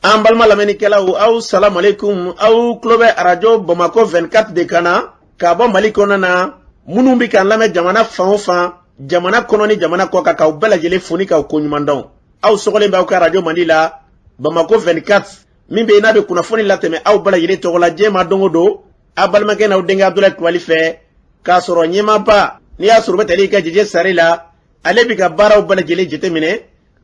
an balma lamɛnnikɛlaw aw salamu alaikum aw tulo bɛ arajo Bamako 24 de kan na ka bɔ Mali kɔnɔ na minnu bɛ k'an lamɛn jamana fan o fan jamana kɔnɔ ni jamana kɔ kan k'aw bɛɛ lajɛlen fo ni k'aw ko ɲuman dɔn aw sɔgɔlen b'aw ka radio Mali la Bamako 24 min bɛ yen n'a bɛ kunnafoni latɛmɛ aw bɛɛ lajɛlen tɔgɔ la diɲɛ ma don o don a balimakɛ n'aw denkɛ Abdulaye Kulibali fɛ k'a sɔrɔ ɲɛmaaba n'i y'a sɔrɔ bɛ tali ka jɛjɛ sari la ale bɛ ka baaraw bɛɛ lajɛlen jateminɛ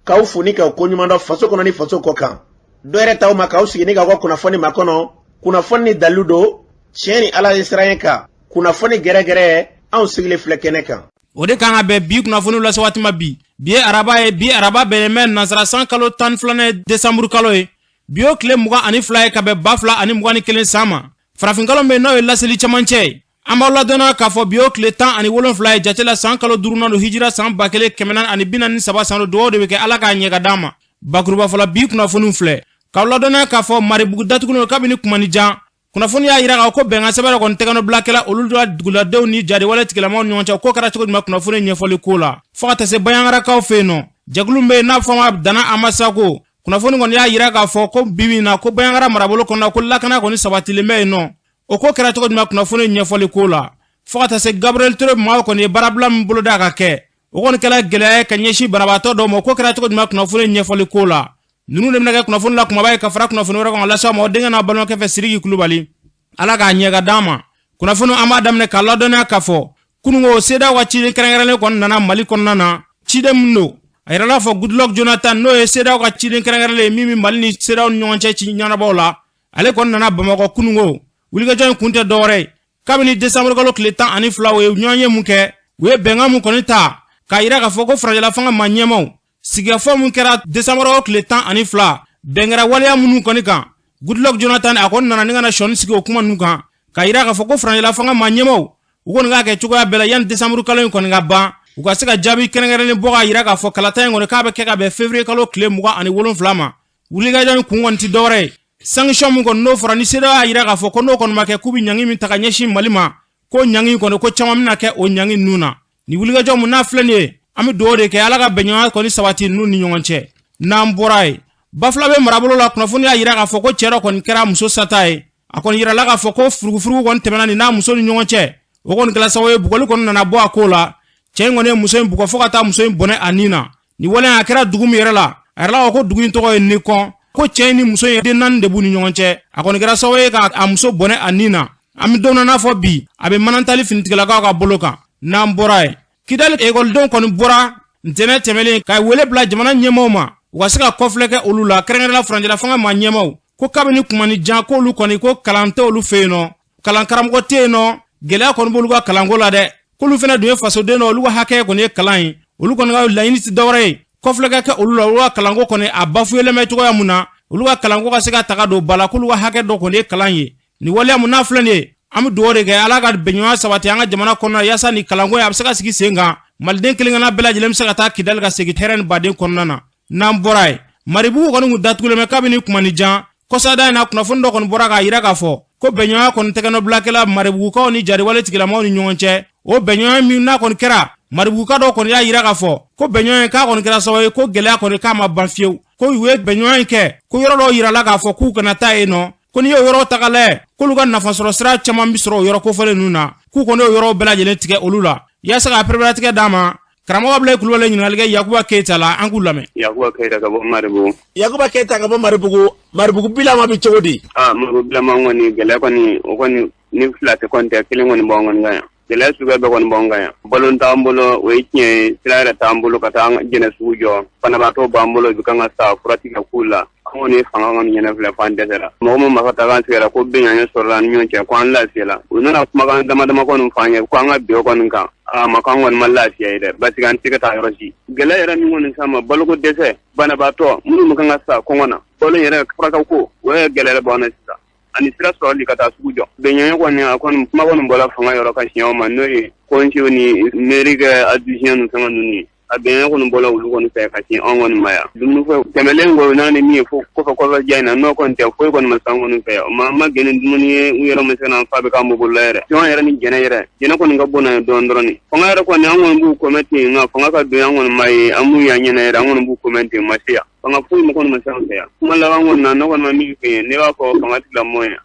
k'aw fo ni k'aw ko ɲuman dɔn faso kɔnɔ ni faso kɔ kan dɔ yɛrɛ t'aw ma k'aw sigi ni k'aw ka kunnafoni ma kɔnɔ kunnafoni ni dalilu don tiɲɛ ni ala ye siran kan kunnafoni gɛrɛgɛrɛ anw sigilen filɛ kɛnɛ kan o de kan ka bɛn bi kunnafoni lase waati ma bi ye araba ye bi araba bɛnnen bɛ nansara san kalo 12 décembre kalo ye bi o tile 22 ye ka bɛn 2021 san ma farafin kalo bɛ n'o ye laseli camancɛ ye an b'aw ladɔnna k'a fɔ bi o tile 17 ye jate la san kalo 5 don hijira san 1443 san dugawu de bɛ kɛ ala k'a ɲɛ ka d'a ma bakuruba fɔlɔ bi kunnafoni filɛ k'aw ladɔnna k'a fɔ maribugu datugulen kabini kumanijan kunnafoni y'a yira ko bɛnkan sɛbɛn kɔni tɛgɛnɔ bilakɛla olu la duguladenw ni jariwale tigilamaw ni ɲɔgɔn cɛ ko kɛra cogo jumɛn kunnafoni ɲɛfɔli ko la fo ka taa se bayangarakaw fɛ yen nɔ jɛkulu bɛ yen n'a fɔ Dana Amasako kunnafoni kɔni y'a yira k'a fɔ ko bibi na ko bayangara marabolo kɔnɔ ko lakana kɔni sabatilen bɛ yen nɔ o ko kɛra cogo jumɛn kunnafoni ɲɛfɔli ko la fo ka taa se Gabriel Touré maaw kɔni ye baarabila min bolo da ka kɛ o kɔni kɛra gɛlɛya ka ɲɛsin banabaatɔ dɔw ma o ko kɛra cogo jumɛn kunnafoni ɲɛfɔli ko la ninnu de bɛna kɛ kunnafoni la kumaba ye ka fara kunnafoni wɛrɛ kan lase aw ma o denkɛ n'a balimakɛ fɛ Sidiki Kulibali ala k'a ɲɛ ka d'a ma kunnafoni an b'a daminɛ k'a ladɔnniya k'a fɔ kunungo CEDEAO ka ciden kɛrɛnkɛrɛnlen kɔni nana Mali kɔnɔna na ciden min don a yirala fɔ Goodluck Jonathan n'o ye CEDEAO ka ciden kɛrɛnkɛrɛnlen min bɛ Mali ni CEDEAO ni ɲɔgɔn cɛ ci ɲɛnabɔw la ale kɔni nana Bamakɔ kunungo wulikajɔ in kun tɛ dɔwɛrɛ ye kabini décembre kalo tile 12 o ye ɲɔgɔn ye mun kɛ u ye bɛnkan mun kɔni ta k'a yira k'a fɔ ko farajɛla fanga ma ɲɛmaw sigikafɔ mun kɛra décembre kalo tile 12 bɛnkɛra waleya minnu kɔni kan Goodluck Jonathan a kɔni nana ni ka na sɔnni sigi o kuma ninnu kan k'a yira k'a fɔ ko farajɛla fanga ma ɲɛmaw u kɔni k'a kɛ cogoya bɛɛ la yanni décembre kalo in kɔni ka ban u ka se ka jaabi kɛrɛnkɛrɛnnen bɔ k'a yira k'a fɔ kalata in kɔni k'a bɛ kɛ ka bɛn février kalo tile 27 ma wulikajɔ in kun kɔni ti dɔwɛrɛ ye sanction min kɔni n'o fɔra ni CEDEAO y'a yira k'a fɔ ko n'o kɔni ma kɛ k'u bɛ ɲangi min ta ka ɲɛsin Mali ma ko ɲangi kɔni ko caman bɛna kɛ o ɲangi ninnu na ni wulikajɔ mun n'a filɛ nin ye an bɛ dugawu de kɛ ala ka bɛnɲɔgɔnya kɔni sabati ninnu ni ɲɔgɔn cɛ n'an bɔra ye Bafula bɛ marabolo la kunnafoni y'a yira k'a fɔ ko cɛ dɔ kɔni kɛra muso sata ye a kɔni yirala k'a fɔ ko furugufurugu kɔni tɛmɛna nin n'a muso ni ɲɔgɔn cɛ o kɔni kɛla sababu ye bugɔli kɔni nana bɔ a ko la cɛ in kɔni ye muso in bugɔ fo ka taa muso in bɔnɛ a nin na ni wale a kɛra dugu min yɛrɛ la a yɛrɛ ko dugu in tɔgɔ ye Nikɔn ko cɛ in ni muso in den 4 de b'u ni ɲɔgɔn cɛ a kɔni kɛra sababu ye k'a muso bɔnɛ a nin na an bɛ don n'a fɔ bi a bɛ manantali finitigilakaw ka bolo kan n'an bɔra ye Kidali ekɔlidenw kɔni bɔra ntɛnɛn tɛmɛlen k'a wele bila jamana ɲɛmaaw ma u ka se ka kɔfilɛ kɛ olu la kɛrɛnkɛrɛnla farajɛla fanga ma ɲɛmaw ko kabini kumanijan k'olu kɔni ko kalan tɛ olu fɛ yen nɔ kalan karamɔgɔ tɛ yen nɔ gɛlɛya kɔni b'olu ka kalanko la dɛ k'olu fana dun ye fasoden dɔ olu ka hakɛ kɔni ye kalan ye olu kɔni ka laɲini tɛ dɔwɛrɛ ye kɔfilɛ ka kɛ olu la olu ka kalanko kɔni a bafuyelen bɛ cogoya mun na olu ka kalanko ka se ka taga don ba la k'olu ka hakɛ dɔ kɔni ye kalan ye ni waleya mun n'a filɛ nin ye an bɛ dugawu de kɛ ala ka bɛnɲɔgɔnya sabati an ka jamana kɔnɔna yaasa ni kalanko ye a bɛ se ka sigi sen kan maliden kelenkana bɛɛ lajɛlen bɛ se ka taa Kidali ka segin hɛrɛ ni baden kɔnɔna na n'an bɔra ye maribugu kɔni kun datugulen bɛ kabini kumanijan kɔsada in na kunnafoni dɔ kɔni bɔra k'a yira k'a fɔ ko bɛnɲɔgɔnya kɔni tɛgɛnɔ bilakɛla maribugukaw ni jariwale tigilamaw ni ɲɔgɔn cɛ o bɛnɲɔgɔnya min n'a kɔni kɛra maribuguka dɔw kɔni y'a yira k'a fɔ ko bɛnɲɔgɔnya k'a kɔni kɛra sababu ye ko gɛlɛya kɔni k'a ma ban fiyewu ko u ye bɛnɲɔgɔnya kɛ ko yɔrɔ dɔw yirala k'a fɔ k'u kana taa yen nɔ ko n'i y'o yɔrɔ taga lajɛ k'olu ka nafasɔrɔ sira caman bi sɔrɔ o yɔrɔ kofɔlen ninnu na k'u kɔni y'o yɔrɔ bɛɛ lajɛlen tigɛ olu la yaasa ka pereperelatigɛ d'a ma karamɔgɔ Abdulaye Kulibali ɲininkali kɛ Yakuba Keyita la an k'u lamɛn. Yakuba Keyita ka bɔ Maribugu. Yakuba Keyita ka bɔ Maribugu bilama bi cogo di? Maribugu bilama kɔni gɛlɛya kɔni o kɔni ni fila tɛ kɔni tɛ kelen kɔni b'an kɔni kan yan. Gɛlɛya suguya bɛɛ kɔni b'an kan yan. Balon t'an bolo o ye tiɲɛ ye sira yɛrɛ t'an bolo ka taa an jɛnɛ sugu jɔ banabaatɔ b'an bolo u kan ka sa furati ka k'u la an kɔni ye fanga kɔni ɲɛnɛ filɛ f'an dɛsɛra mɔgɔ min ma ka taa an sigara ko bɛnɲanya sɔrɔla ni ɲɔgɔn cɛ ko an lafiyala u nana kumakan dama dama kɔni f'an ye ko an ka bɛn o kɔni kan ma k'an kɔni ma lafiya ye dɛ parce que an tɛ ka taa yɔrɔ si gɛlɛya yɛrɛ min kɔni sama baloko dɛsɛ banabaatɔ minnu kan ka sa kɔngɔ na balo yɛrɛ furakɛw ko o ye gɛlɛya b'an na sisan ani sira sɔrɔli ka taa sugu jɔ bɛnɲanya kɔni a kɔni kuma kɔni bɔra fanga yɔrɔ ka siɲɛw ma n'o ye kɔnsiw ni mairie kɛ adjoint ninnu fɛngɛ ninnu ye abe ko no bolo ulu ko no fe ka ti on won maya dum ko temelen go na ne mi fo ko jayna no kon te fo ko no sango no fe ma genen dum ni uyero me sena fa be ka mo bolere ton yere ni jena ko nga bona don droni ko ngara ko ne an bu kometi nga ko nga ka do an won mai amu ya nyene era an bu kometi masia ko nga fu mo ko no sango ya kuma la an won na no ko ma mi ke ne wa ko ko ngati la moya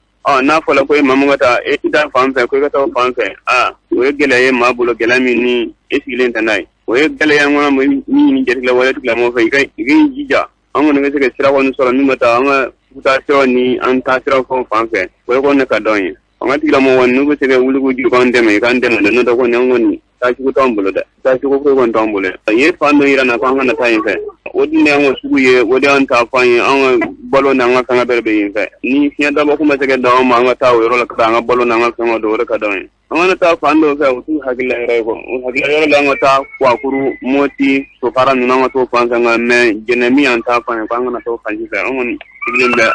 na fola ko mamu ngata e ita famfe ko ka to famfe o gele ye ma bulo gele mi ni esilen tanai o gele ya ngona mi ni jeti la wala tukla mo fe kai jija an ngona ngese ke sira ko no soro ni mata an futa siro ni an ta sira ko famfe ko ne ka donye an ti la mo won nugo sege wulugo di ko ndeme kan ndeme no to ko nyangoni ta ci ko tombulo da ta ci ko ko tombulo ye fando ira na ko ngana tayin fe wodi ne an suguye wodi an ta fanye an bolo na nga kanga berbe yinfe ni fiya da ko ma sege da ma nga ta wero la ka nga bolo na nga kanga do ka don an ta fando fe utu hakila ira ko hakila ira la nga ta kwa kuru moti to para na nga to fanga nga me jenemi an ta fanye ka nga to fanji fe an iglembe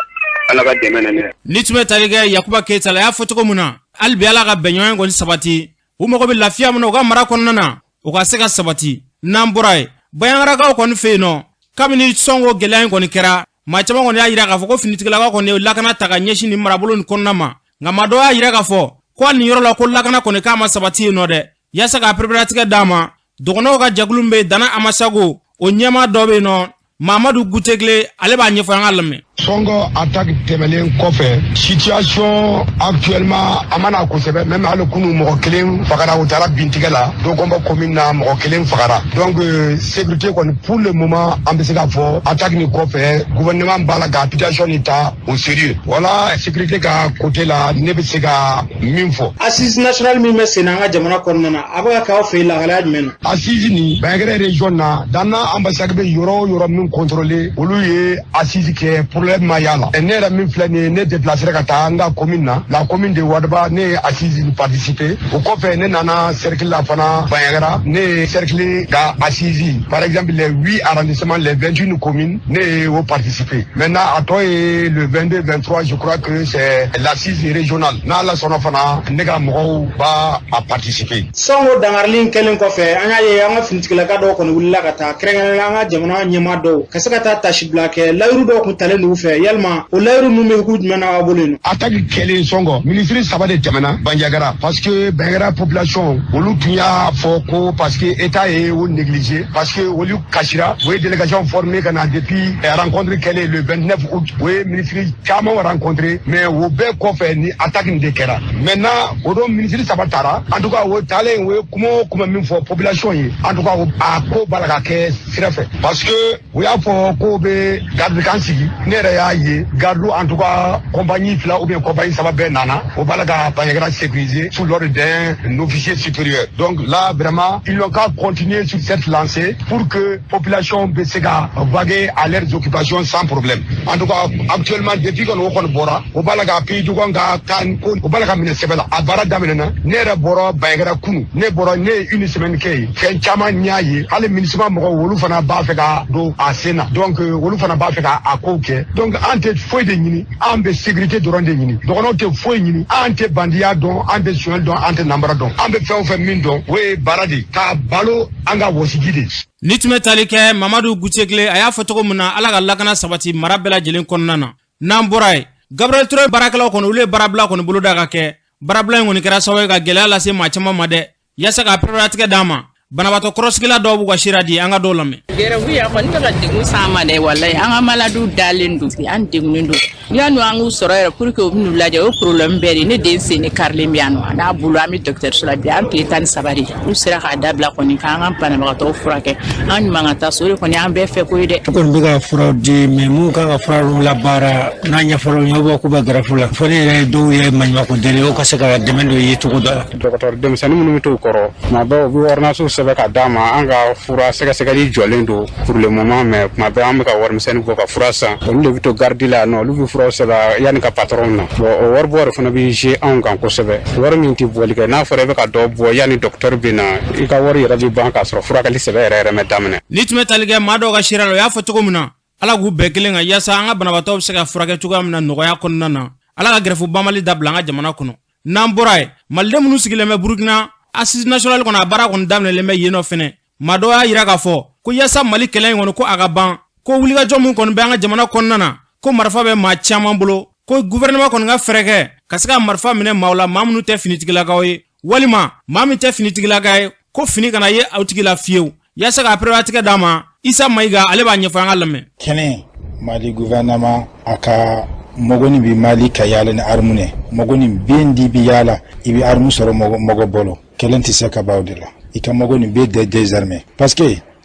ala ka demene ne nitume tariga yakuba Keita la ya fotoko muna albi ala ka benyo ngoni sabati u mako bi lafiya muna ga mara konnana o ka se ka sabati namburai bayangara ga ko fe no kamini songo gelayen ngoni kera ma chama ngoni ya yira ka fo ko finitigala ga ko ne lakana taga nyeshi ni marabulun konnama ngama do ya yira ka fo ko ni yoro la ko lakana ko ne kama sabati no de ya saka preparatika dama dogono ga jaglumbe dana amasago o nyama dobe no Mamadou Goutegle ale ba nyefo ngalame Songo attaque temelen kofe situation actuellement amana ko sebe même halo kunu mo kelen fakara utara bintigala do komba commune na mo kelen fakara donc sécurité kon pour le moment ambesega fo attaque ni kofe gouvernement bala ga situation ita au sérieux voilà sécurité ka côté la nebesega minfo assise national mi mesena nga jamana konnana aba ka o fe la gala men assise ni bagre région na dana ambassade be yoro min contrôler oluye assise ke problème mayala ne la min flani ne déplacer ka tanga commune na la commune de Wadaba ne assise participer au coffre ne nana cercle la fana bayagara ne cercle ga assise par exemple les 8 arrondissements les 21 communes ne ont participé maintenant à toi et le 22 23 je crois que c'est l'assise régionale na la sona fana ne ga mo ba a participer songo dangarlin kelen ko fe anya ye anga fintikala ka do ko wulla ka ta krenga anga jamana nyema do kasaka ta tashibla ke layru do ko tale nu fe yalma o layru nu me ku mena abulino attaque kelen songo ministre sabade jamana banjagara parce que bangara population olu tunya foko parce que état est ou négligé parce que olu kashira oui délégation formée kana depuis rencontre kele le 29 août oui ministre kama rencontré mais au be ko fe ni attaque ndekera maintenant odo ministre sabatara en tout cas o tale oui kuma min fo population yi en tout cas a ko balaga ke sirafe parce que oui a fo ko be garde kansigi nere ya ye garde en tout cas compagnie fila ou bien compagnie ça va ben nana au balaga banyagra sécurisé sous l'ordre d'un officier supérieur donc là vraiment ils n'ont qu'à continuer sur cette lancée pour que population besega vaguer à leurs occupations sans problème en tout cas actuellement depuis qu'on okon bora au balaga pi du gonga kan ko au balaga mine sebela abara damena nere boro banyagra kunu ne boro ne une semaine kay ken chama nyaayi ale municipal mo wolu fana ba feka do asena donc wolu fana ba feka akoke donc ante foi de nyini ambe sécurité doron de nyini donc on te foi nyini ante bandia don ante suel don ante nambara don ambe fe min don we baradi ka balo anga wosigide nitume talike Mamadou Goutegle aya fotoko muna ala ga lakana sabati marabela jelen konnana namboray Gabriel Touré barakala kono ule barabla kono buluda ka ke barabla ngoni kera sawe ga gela la se ma chama made yasa ka preparatika dama banabato kroskila do bu gashiradi anga dolame gere wi ya kon daga dingu sama de wallahi anga maladu dalindu an dingundu yanu angu soraya pour que obnu laje o problème beri ne den seni karle miano na bulu ami docteur sula bi an kletan sabari usira ka dabla koni kanga banabato furake an mangata sori koni an be fe ko ide kon biga fraude me mu kanga fraude la bara nanya foro nyobo ko bagara fula fone re do ye manwa ko dele o kasaka demendo yitu ko da docteur dem sani munu to koro ma ba bi warna so sebe ka dama anga fura seka di jolendo pour le moment mais ma ba am ka war misen ko ka fura sa on le vito gardi la no lu fura seba yani ka patron na bo war bo fana bi je an kan ko sebe war min ti boli ka na fere be ka do bo yani docteur bina i ka war yara bi banka so fura ka li sebe re me damne nitme talige mado ga shiralo ya foto ko muna ala gu bekelenga yasa anga banabato seka fura ka tuga mna no ya konnana ala ga grefu bamali dabla nga jamana kuno namboray malde munu sigile me burkina assise national kona bara kon damne le me yeno fene maa dɔ y'a yira k'a fɔ ko yasa Mali kɛlɛ in kɔnɔ ko a ka ban ko wulikajɔ min kɔni bɛ an ka jamana kɔnɔna na ko marifa bɛ maa caman bolo ko gouvernement kɔni ka fɛrɛ kɛ ka se ka marifa minɛ maaw la maa minnu tɛ finitigilakaw ye walima maa min tɛ finitigilaka ye ko fini kana ye aw tigi la fiyewu yasa ka préparer d'a ma Isa Mayiga ale b'a ɲɛfɔ an ka lamɛn. Kɛnɛ Mali gouvernement a ka mogoni bi Mali ka yaala ni armu ne mogoni bendi bi yaala ibi armu sɔrɔ mogo bolo kelen tɛ se ka baw de la i ka mogoni be désarmé parce que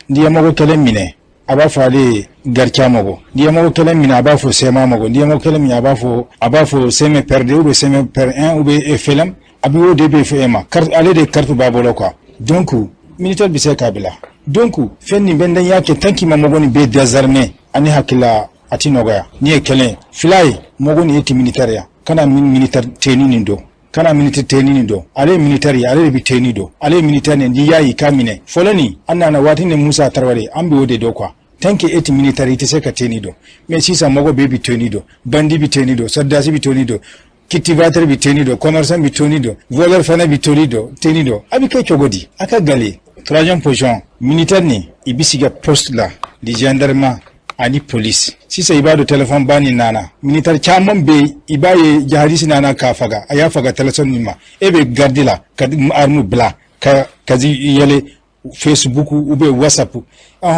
n'i ye mogo kelen minɛ a b'a fɔ ale garcia mogo n'i ye mogo kelen minɛ a b'a fɔ sema mogo n'i ye mogo kelen minɛ a b'a fɔ seme perdé ou bien seme per 1 ou bien FLM a bɛ o de bɛ fɔ e ma ale de carte b'a bolo quoi donc militaire bi se ka bila donc fɛn nin bɛ y'a kɛ tant que ma mogoni be désarmé ani hakila ati nɔgɔya ni ye kelen fila ye mogoni ye ti militaire ya kana militaire teni nin don kana militaire teni nin don ale militaire ye ale de bi teni don ale militaire ne di yayi ka minɛ fɔlɔ ni an nana waati ne Musa Tarawele an bɛ o de don quoi tant que eti militaire ite se ka teni don mais sisan mogo be bi teni don bandi bi teni don soldats bi teni don cultivateur bi teni don commerçant bi teni don voleur fana bi teni don abi ke cogodi aka gale troisième position militaire ni ibisiga poste la di gendarme ani police sisa ibado telephone bani nana militaire chamon be ibaye jahadisi nana ka faga aya faga telephone nima ebe gardi la kad armu bla kazi yele Facebook ube WhatsApp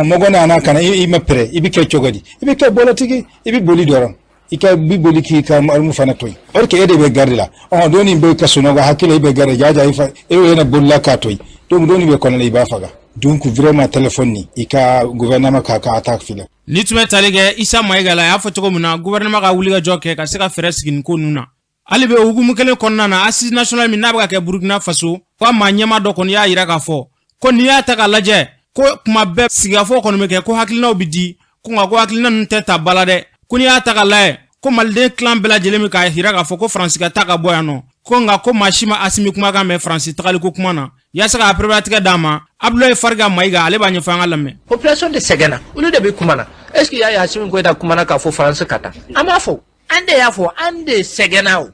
mogona ana kana ima pre ibike chogodi ibike bolotigi ibi boli doron ika bi boli ki ka armu fana toy orke ede be gardi la doni be kasuno ga hakile be gardi jaja ifa yana bolla ka toy donc doni be konale iba faga donc vraiment téléphone ni ika gouvernement ka attaque file ni tume talige Isa Mayiga la y'a fɔ cogo min na gouvernement ka wuli ka jɔ kɛ ka se ka fɛrɛ sigi nin ko ninnu na hali bɛ hukumu kelen kɔnɔna na assise nationale min n'a bɛ ka kɛ Burkina Faso ko maa ɲɛma dɔ kɔni y'a yira k'a fɔ ko n'i y'a ta k'a lajɛ ko kuma bɛɛ sigikafɔ kɔni bɛ kɛ ko hakilinaw bɛ di ko nka ko hakilina ninnu tɛ ta bala dɛ ko n'i y'a ta k'a lajɛ ko maliden clan bɛɛ lajɛlen bɛ k'a yira k'a fɔ ko Faransi ka taa ka bɔ yan nɔ ko nka ko maa si ma Asimi kumakan mɛn Faransi tagaliko kuma na yasa ka préparer d'a ma Abdoulaye Fariga Mayiga ale b'a ɲɛfɔ an ka lamɛn. Population de sɛgɛnna olu de bɛ kuma na est ce que y'a Asimi Goïta kumana k'a fɔ Faransi ka taa an b'a fɔ an de y'a fɔ an de sɛgɛnna o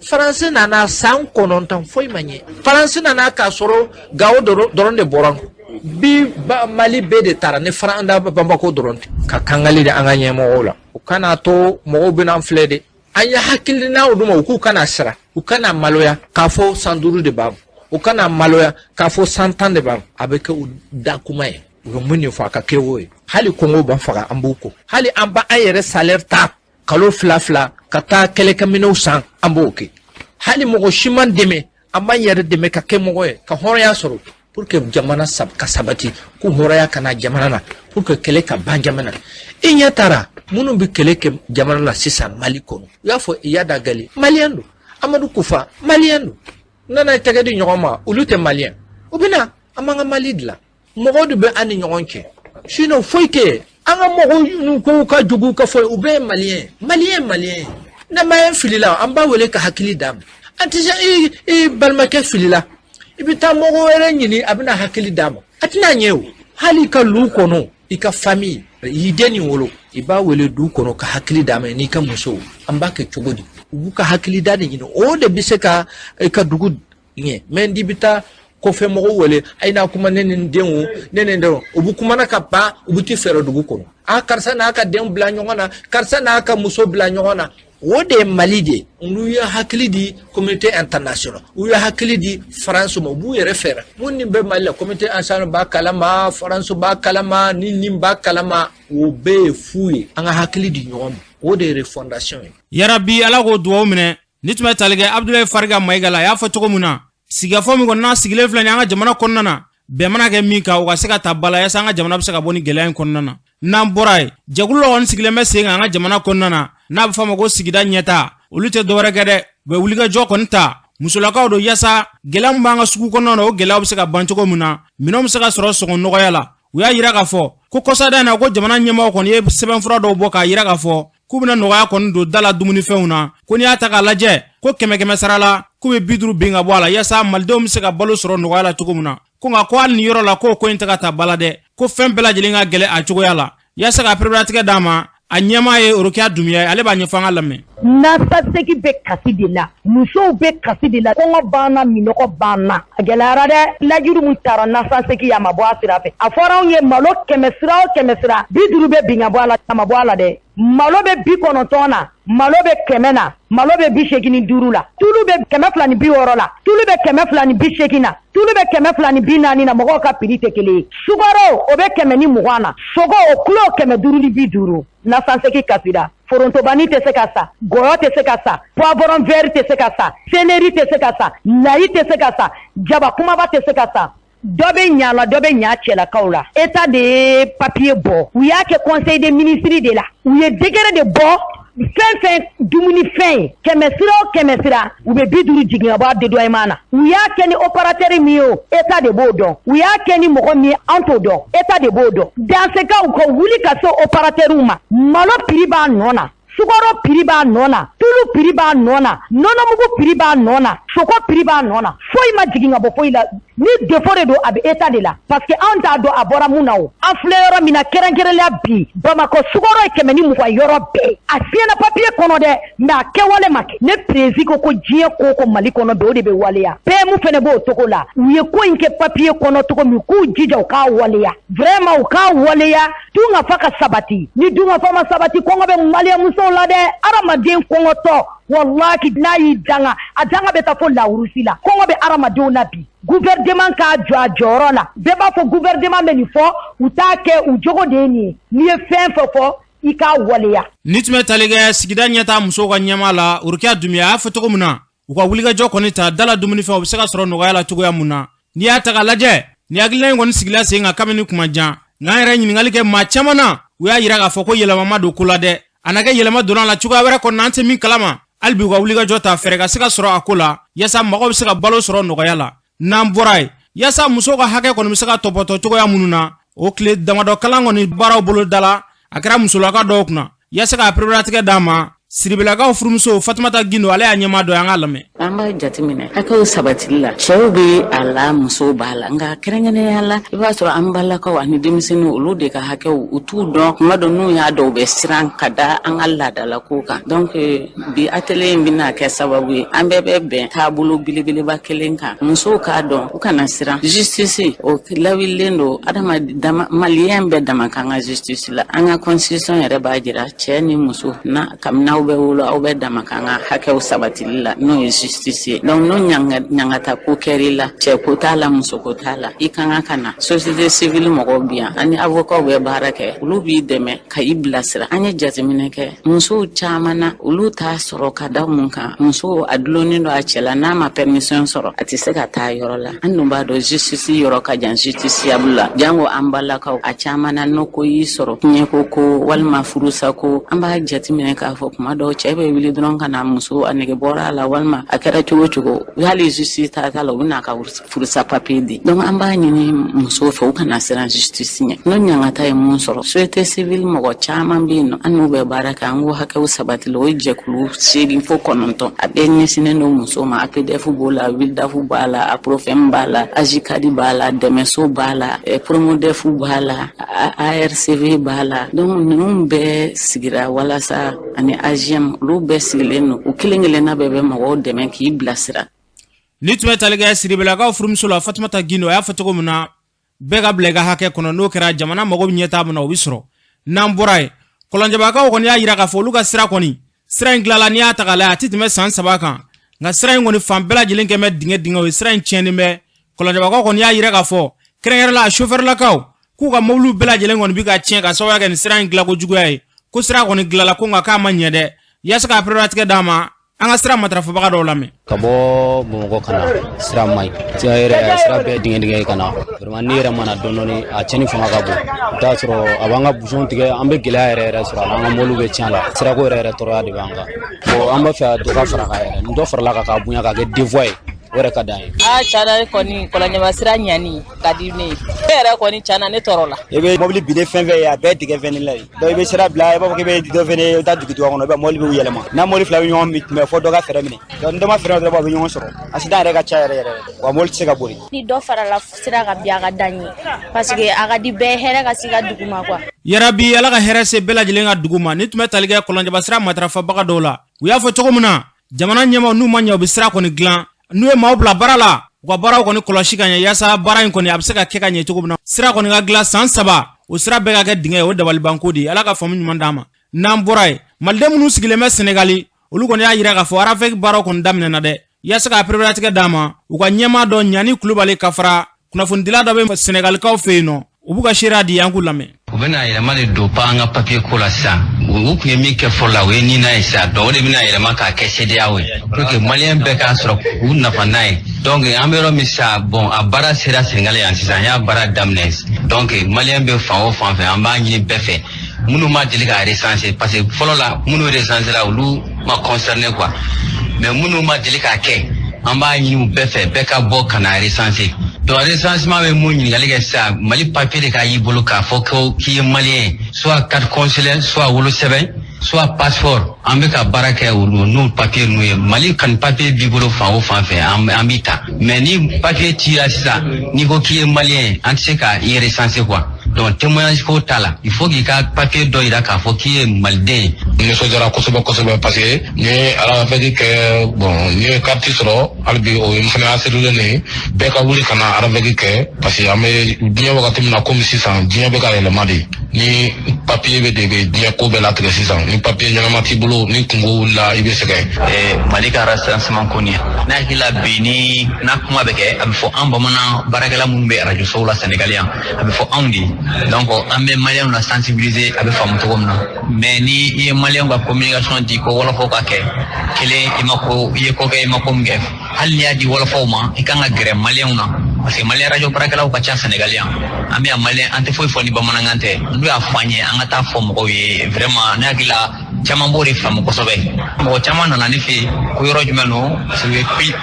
Faransi nana san 9 foyi ma ɲɛ Faransi nana k'a sɔrɔ Gao dɔrɔn de bɔra bi Mali bɛɛ de taara ne fara an da Bamako dɔrɔn ka kangali de an ka ɲɛmɔgɔw la u kana to mɔgɔw bɛna filɛ de an ye hakilinaw d'u ma u k'u kana sira u kana maloya k'a fɔ 105 de b'a u kana maloya k'a fɔ 110 de b'a a bɛ kɛ u da kuma ye u bɛ mun de fɔ a ka kɛ o ye hali kɔngɔ b'a faga an b'u ko hali an b'a an yɛrɛ salaire ta kalo 2 ka taa kɛlɛkɛminɛw san an b'o kɛ hali mɔgɔ si man dɛmɛ an b'an yɛrɛ dɛmɛ ka kɛ mɔgɔ ye ka hɔrɔnya sɔrɔ pour que jamana ka sabati ko hɔrɔnya kana jamana na pour que kɛlɛ ka ban jamana i ɲɛ taara minnu bɛ kɛlɛ kɛ jamana la sisan Mali kɔnɔ u y'a fɔ Iyada Gali malien don Amadou Koufa malien don nana tɛgɛ di ɲɔgɔn ma olu tɛ malien u bɛna an b'an ka Mali dilan mɔgɔw de bɛ an ni ɲɔgɔn cɛ sinon foyi kɛ an ka mɔgɔw ko ka jugu ka fɔ u bɛɛ ye malien n'an filila an b'a wele ka hakili d'a ma an tɛ se i balimakɛ filila i bɛ taa mɔgɔ wɛrɛ ɲini a bɛna hakili d'a ma a tɛna ɲɛ o hali ka lu kɔnɔ i ka famille i den nin wolo i b'a wele du kɔnɔ ka hakili d'a ma n'i ka muso an b'a kɛ cogo di u b'u ka hakili da de ɲini o de bɛ se ka i ka dugu ɲɛ mais n'i bɛ taa kɔfɛ mɔgɔw wele a ye n'a kuma ne ni den o ne ni den o u bɛ kumana ka ban u bɛ t'i fɛɛrɛ dugu kɔnɔ a karisa n'a ka den bila ɲɔgɔn na karisa n'a ka muso bila ɲɔgɔn na o de ye Mali de n'u ye hakili di communauté internationale u ye hakili di France ma u b'u yɛrɛ fɛɛrɛ mun ni bɛ Mali la communauté internationale b'a kalama France b'a kalama ni b'a kalama o bɛɛ ye fu ye an ka hakili di ɲɔgɔn ma o de ye refondation ye. Yarabi Ala k'o dugawu minɛ ni tun bɛ tali kɛ Abdoulaye Fariga Mayiga la a y'a fɔ cogo min na sigikafɔ min kɔni n'a sigilen filɛ nin an ka jamana kɔnɔna na bɛn mana kɛ min kan o ka se ka ta bala yasa an ka jamana bɛ se ka bɔ ni gɛlɛya in kɔnɔna na n'an bɔra ye jɛkulu dɔ kɔni sigilen bɛ sen kan an ka jamana kɔnɔna na n'a bɛ fɔ a ma ko sigida ɲɛta olu tɛ dɔwɛrɛ kɛ dɛ u bɛ wulikajɔ kɔni ta musolakaw don yasa gɛlɛya min b'an ka sugu kɔnɔna na o gɛlɛyaw bɛ se ka ban cogo min na minɛnw bɛ se ka sɔrɔ sɔngɔ nɔgɔya la u y'a yira k'a fɔ ko kɔsada in na ko jamana ɲɛmɔgɔ kɔni ye sɛbɛnfura dɔw bɔ k'a yira k'a fɔ k'u bɛna nɔgɔya kɔni don da la dumunifɛnw na ko n'i y'a ta k'a lajɛ ko 100 sara la k'u bɛ 50 bin ka bɔ a la yasa malidenw bɛ se ka balo sɔrɔ nɔgɔya la cogo min na ko nka ko hali ni yɔrɔ la ko in tɛ ka ta bala dɛ ko fɛn bɛɛ lajɛlen ka gɛlɛ a cogoya la yasa ka préparer d'a ma a ɲɛmaa ye Orokiya Dumiya ale b'a ɲɛfɔ an ka lamɛn. nasaseki be kasi de la musow be kasi de la kɔngɔ banna minɔgɔ banna a gɛlɛyara dɛ lajuru mun tara nasaseki a ma bɔ a sira fɛ a fɔra anw ye malo 100 sira o 100 sira 50 be bin ka bɔ a la a ma bɔ a la dɛ malo be 90 na malo be 100 na malo be 85 la tulu be 260 la tulu be 280 na tulu be 240 na mɔgɔw ka prix tɛ kelen ye sukaro o be 120 na sogo o kilo 150 nasanseki kasira forontobani tɛ se ka sa gɔyɔ tɛ se ka sa poivron vert tɛ se ka sa céleri tɛ se ka sa layi tɛ se ka sa jaba kumaba tɛ se ka sa dɔ bɛ ɲa la dɔ bɛ ɲa cɛlakaw la état de ye papier bɔ u y'a kɛ conseil des ministres de la u ye décret de bɔ fɛn dumuni fɛn 100 sira o 100 sira u bɛ 50 jigin ka bɔ a dédoyement na u y'a kɛ ni opérateur min ye o état de b'o dɔn u y'a kɛ ni mɔgɔ min ye an t'o dɔn état de b'o dɔn dansekaw ka wuli ka se opérateur ma malo prix b'a nɔ na sukaro prix b'a nɔ na tulu prix b'a nɔ na nɔnɔmugu prix b'a nɔ na soko prix b'a nɔ na foyi ma jigin ka bɔ foyi la ni défaut de don a bɛ état de la parce que an t'a dɔn a bɔra mun na o an filɛ yɔrɔ min na kɛrɛnkɛrɛnla bi bamakɔ sukaro ye 120 yɔrɔ bɛɛ a fiyɛna papier kɔnɔ dɛ mais a kɛwale ma kɛ ne président ko diɲɛ ko ko mali kɔnɔ bɛɛ o de bɛ waleya PM fɛnɛ b'o togo la u ye ko in kɛ papier kɔnɔ togo min k'u jija u k'a waleya vraiment u k'a waleya dunkafa ka sabati ni dunkafa ma sabati kɔngɔ bɛ maliyɛn musow la dɛ adamaden kɔngɔtɔ wallahi n'a y'i danga a danga bɛ taa fo lawurusi la kɔngɔ bɛ adamadenw na bi gouvernement k'a jɔ a jɔyɔrɔ la bɛɛ b'a fɔ gouvernement bɛ nin fɔ u t'a kɛ u jogo de ye nin ye n'i ye fɛn fɔ i k'a waleya ni tun bɛ tali kɛ sigida ɲɛtaa musow ka ɲɛma la Urukiya Dumiya y'a fɔ cogo min na u ka wulikajɔ kɔni ta dala dumunifɛn u bɛ se ka sɔrɔ nɔgɔya la cogoya mun na n'i y'a ta ka lajɛ ni hakilina in kɔni sigila sen kan kabini kuma jan nka an yɛrɛ ɲininkali kɛ maa caman na u y'a yira k'a fɔ ko yɛlɛma ma don ko la dɛ a na kɛ yɛlɛma donna la cogoya wɛrɛ kɔnɔ an tɛ min kalama hali bi u ka wulikajɔ ta fɛrɛ ka se ka sɔrɔ a ko la yaasa mɔgɔw bɛ se ka balo sɔrɔ nɔgɔya la n'an bɔra ye yaasa musow ka hakɛ kɔni bɛ se ka tɔpɔtɔ cogoya minnu na o tile damadɔ kalan kɔni baaraw bolo da la a kɛra musolaka dɔw kunna yaasa ka pereperatigɛ d'a ma Siribelakaw furumuso Fatumata Gindo ale y'a ɲɛma dɔ an k'a lamɛn an b'a jateminɛ hakɛw sabatili la cɛw bɛ a la musow b'a la nka kɛrɛnkɛrɛnnenya la i b'a sɔrɔ an balakaw ani denmisɛnninw olu de ka hakɛw u t'u dɔn kuma dɔ n'u y'a dɔw bɛ siran ka da an ka laadalakow kan donc bi atelier in bɛna kɛ sababu ye an bɛɛ bɛ bɛn taabolo belebeleba kelen kan musow k'a dɔn u kana siran justice o lawililen don adamaden maliyɛn bɛɛ dama kan ka justice la an ka constitution yɛrɛ b'a jira cɛ ni muso na kabini aw bɛ wolo aw bɛ dama kan ka hakɛw sabatili la n'o ye justice ye donc n'o ɲangata ko kɛr'i la cɛ ko t'a la muso ko t'a la i kan ka na société civile mɔgɔw bi yan ani avocat bɛ baara kɛ olu b'i dɛmɛ ka i bilasira an ye jateminɛ kɛ musow caman na olu t'a sɔrɔ ka da mun kan muso a dulonnen don a cɛ la n'a ma permission sɔrɔ a tɛ se ka taa yɔrɔ la an dun b'a dɔn justice yɔrɔ ka jan justiciable la jango an balakaw a caman na n'o ko y'i sɔrɔ ɲɛko ko walima furusa ko an b'a jateminɛ k'a fɔ kuma dɔw cɛ bɛ wuli dɔrɔn ka na muso a nege bɔra a la walima a kɛra cogo cogo hali justice t'a la u bɛna ka furusa papier di donc an b'a ɲini musow fɛ u kana siran justice ɲɛ n'o ɲangata ye mun sɔrɔ société civile mɔgɔ caman bɛ yen nɔ an n'u bɛ baara kɛ an k'o hakɛw sabatili o ye jɛkulu 8 fo 9 a bɛɛ ɲɛsinnen don muso ma APDF b'o la WILDAF b'a la APROFEM b'a la AJICADI b'a la Dɛmɛso b'a la PROMODEF b'a la ARCV b'a la donc ninnu bɛɛ sigira walasa ani AGM olu bɛɛ sigilen don u kelen-kelenna bɛɛ bɛ mɔgɔw dɛmɛ k'i bilasira ni tun bɛ tali kɛ Siribelakaw furumuso la Fatumata Gindo a y'a fɔ cogo min na bɛɛ ka bila i ka hakɛ kɔnɔ n'o kɛra jamana mago bɛ ɲɛtaa min na o bɛ sɔrɔ n'an bɔra ye Kɔlɔnjɛbakaw kɔni y'a yira k'a fɔ olu ka sira kɔni sira in tilala n'i y'a ta k'a lajɛ a tɛ tɛmɛ san 3 kan nka sira in kɔni fan bɛɛ lajɛlen kɛ bɛ dingɛ o ye sira in tiɲɛnen bɛ Kɔlɔnjɛbakaw kɔni y'a yira k'a fɔ kɛrɛnkɛrɛnnenya la chauffeur-lakaw k'u ka mobiliw bɛɛ lajɛlen kɔni bɛ ka tiɲɛ ka sababuya kɛ nin sira in dilanko juguya ye ko sira kɔni dilanla ko nka k'a ma ɲɛ dɛ yaasa ka pereperatigɛ d'a ma an ka sira matarafabaga dɔw lamɛn ka bɔ Bamakɔ kana sira maɲi sira bɛɛ dingɛ ka na vraiment ne yɛrɛ mana dɔɔni a cɛni fanga ka bon i t'a sɔrɔ a b'an ka bouchon tigɛ an bɛ gɛlɛya yɛrɛ sɔrɔ a la an ka mobiliw bɛ tiɲɛ la sirako yɛrɛ tɔɔrɔya de b'an kan bon an b'a fɛ dɔ ka fara kan yɛrɛ ni dɔ farala kan k'a bonya ka kɛ 2 voies ye ore ka dan chana koni kolanya sira nyani kadine era koni chana ne torola ebe mobile bide fenve ya be dige venila do ebe sira bla ebe ko be do vene ta dugi to ngono be moli be yelema na moli fla bi nyom me fo do ga fere mine do ndema fere do ba be nyom soro asida re ga cha re wa moli se ga bori ni do fara la sira ga biya ga danyi parce que aga di be here ga siga duguma kwa yarabi ala ga here se bela jilenga duguma ni tume taliga kolonja basira matrafa baga dola uya fo chogomuna jamana nyema nu manya obisira ko ni glan nu e mawbla barala wa bara ko ni koloshi kanya yasa bara in ko ni absaka keka nye chogomuna sira ko ni ga gla sansaba o sira bega ga dinga o dabal bankodi ala ga famu nyumandama nam boray maldem nu sigileme senegali olu ko ni ayira ga fo ara fek bara ko ndamne na de yasa ga privatique dama u ga nyema do nyani klubale kafara kuna fundila do be senegal ka ofeino ubuga shira di yangu lame ubena ila male do panga papier kola sa u ku yemi ke fola we ni na isa do de bina ila maka ke sede awe porque malien be ka soro u na fanai donc amero misa bon abara sera senegalais en sisanya bara damnes donc malien be fa o fa amba ni be fe munu ma deli ka recenser parce que folo la munu recenser la lu ma concerné quoi mais munu ma deli ka ke amba ni be fe be ka bo kana recenser do recensement be mun ni galige sa mali papier de ka yibolo ka fo ko ki malien soit carte consulaire soit wolo sebe soit passeport ambe ka baraka wolo no papier no mali kan papier bibolo fa o fa fe ambita mais ni papier ti asisa ni ko ki malien anse ka y recenser quoi donc témoignage ko tala il faut qu'il ka papier do ida ka fo ki malden ni so jara ko so parce que ni ala fait que bon ni carte soro albi o mfana asiru ne be ka wuli kana avec que parce que ame dia wakati mna comme 600 dia be ka le madi ni papier be de dia ko be la 600 ni papier nyama matibulo ni kungo la ibe seke malika recensement konia na hila bini na kuma be ke am fo ambamana barakala mun be radio soula sénégalien am fo andi donc ambe malien na sensibiliser abe fam to komna mais ni ye malien ba communication di ko wala fo ka ke kele imako ye ko ke imako mge hal ya di wala fo ma ikanga gre malien na parce que malien radio barakala ko cha sénégalien ambe malien ante fo ni bamana ngante ndu afanye angata fo mo ye vraiment na gila chama mbori famu ko sobe mo chama na ni fi ko yoro jumeno so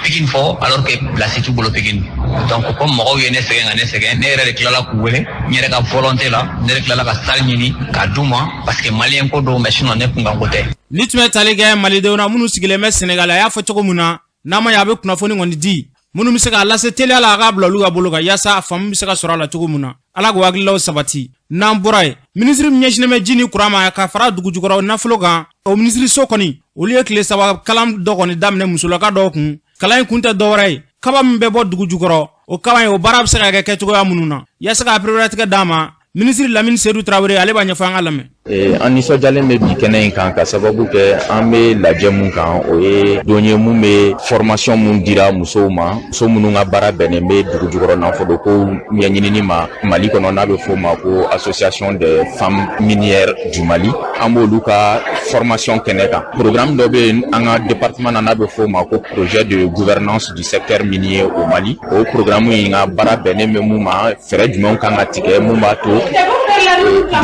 pigin fo alors que place tout bolo pigin donc comme mo yene segen ne re klala ku wele ni re ka volonté la ne re klala ka salnyini ka duma parce que malien ko do machine ne kunga ngote litme talige malidewna munu sigileme senegal ya fo chogomuna nama yabe kuna foni ngondi di munu misaka la se tele ala ga bla luga bologa yasa fam misaka sura la chogomuna ala go waglo sabati nam boray ministre mnyeshine me jini kurama ka fara dugu jugoro na floga o ministre sokoni oliye kle sawa kalam dogoni damne musulaka dokun kala kunta doray kaba mbe bo dugu jugoro o kaba o barab saka ga ketugo amununa yasaka priorité dama ministre Lamine Seydou Traoré ale ba nyafanga lame an nisɔndiyalen bɛ bi kɛnɛ in kan ka sababu kɛ an bɛ lajɛ mun kan o ye don ye mun bɛ formation mun dira musow ma muso minnu ka baara bɛnnen bɛ dugu jukɔrɔ nafolo ko ɲɛɲinini ma Mali kɔnɔ n'a bɛ fɔ ma ko association des femmes minières du Mali an b'olu ka formation kɛnɛ kan programme dɔ bɛ an ka département na n'a bɛ fɔ ma ko projet de gouvernance du secteur minier au Mali o programme in ka baara bɛnnen bɛ mun ma fɛɛrɛ jumɛnw kan ka tigɛ mun b'a to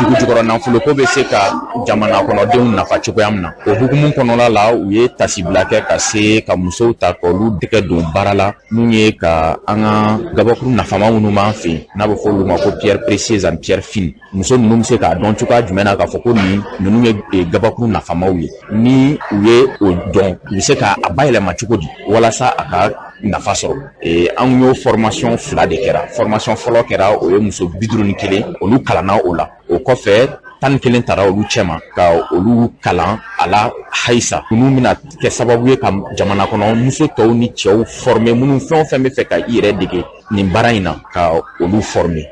dugu jukɔrɔ nafolo ko bɛ se ka jamana kɔnɔdenw nafa cogoya min na o hukumu kɔnɔla la u ye tasibila kɛ ka se ka musow ta k'olu dɛgɛ don baara la mun ye ka an ka gabakuru nafama minnu b'an fɛ yen n'a bɛ fɔ olu ma ko pierre précieuse ani pierre fine muso ninnu bɛ se k'a dɔn cogoya jumɛn na k'a fɔ ko ninnu ye gabakuru nafamaw ye ni u ye o dɔn u bɛ se k'a bayɛlɛma cogo di walasa a ka nafa sɔrɔ an y'o formation fila de kɛra formation fɔlɔ kɛra o ye muso 51 olu kalanna o la o kɔfɛ 11 tara olu cɛma ka olu kalan a la haisa minnu bɛna kɛ sababu ye ka jamana kɔnɔ muso tɔw ni cɛw former minnu fɛn o fɛn bɛ fɛ ka i yɛrɛ dege nin baara in na ka olu former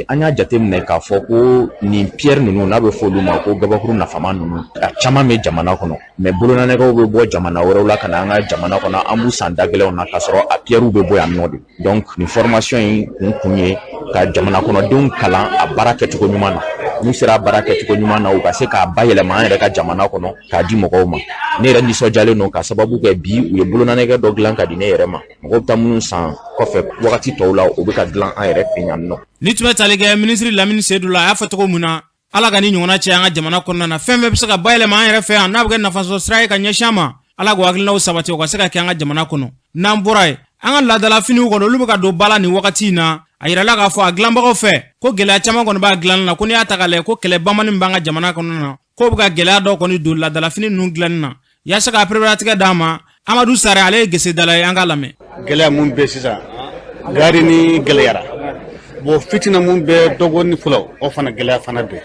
an y'a jate minɛ k'a fɔ ko nin pierre ninnu n'a bɛ fɔ olu ma ko gabakuru nafama ninnu a caman bɛ jamana kɔnɔ mais bolonanɛgɛw bɛ bɔ jamana wɛrɛw la ka na an ka jamana kɔnɔ an b'u san dagɛlɛnw na k'a sɔrɔ a pierrew bɛ bɔ yan nɔ de donc nin formation in kun ye ka jamana kɔnɔdenw kalan a baara kɛcogo ɲuman na n'u sera baara kɛcogo ɲuman na u ka se k'a bayɛlɛma an yɛrɛ ka jamana kɔnɔ k'a di mɔgɔw ma ne yɛrɛ nisɔndiyalen don ka sababu kɛ bi u ye bolonanɛgɛ dɔ dilan ka di ne yɛrɛ ma mɔgɔw bɛ taa minnu san kɔfɛ wagati tɔw la o bɛ ka dilan an yɛrɛ fɛ yan nɔ ni tun bɛ tali kɛ ministre Lamine Seydou la a y'a fɔ cogo mun na ala ka ni ɲɔgɔnna cɛ an ka jamana kɔnɔna na fɛn bɛɛ bɛ se ka bayɛlɛma an yɛrɛ fɛ yan n'a bɛ kɛ nafasɔrɔ sira ye ka ɲɛsin an ma ala k'o hakilinaw sabati o ka se ka kɛ an ka jamana kɔnɔ n'an bɔra ye an ka laadala finiw kɔnɔ olu bɛ ka don bala ni wagati in na a yirala k'a fɔ a dilanbagaw fɛ ko gɛlɛya caman kɔni b'a dilanni na ko n'i y'a ta k'a lajɛ ko kɛlɛ bamanin b'an ka jamana kɔnɔ na k'o bɛ ka gɛlɛya dɔ kɔni don laadala fini ninnu dilanni na yaasa k'a pereperelatigɛ d'a ma Amadu Sare ale ye gesedala ye an ka lamɛn. Gɛlɛya mun bɛ sisan gari ni gɛlɛyara bon fitina mun bɛ dɔgɔ ni fɔlɔ o fana gɛlɛya fana bɛ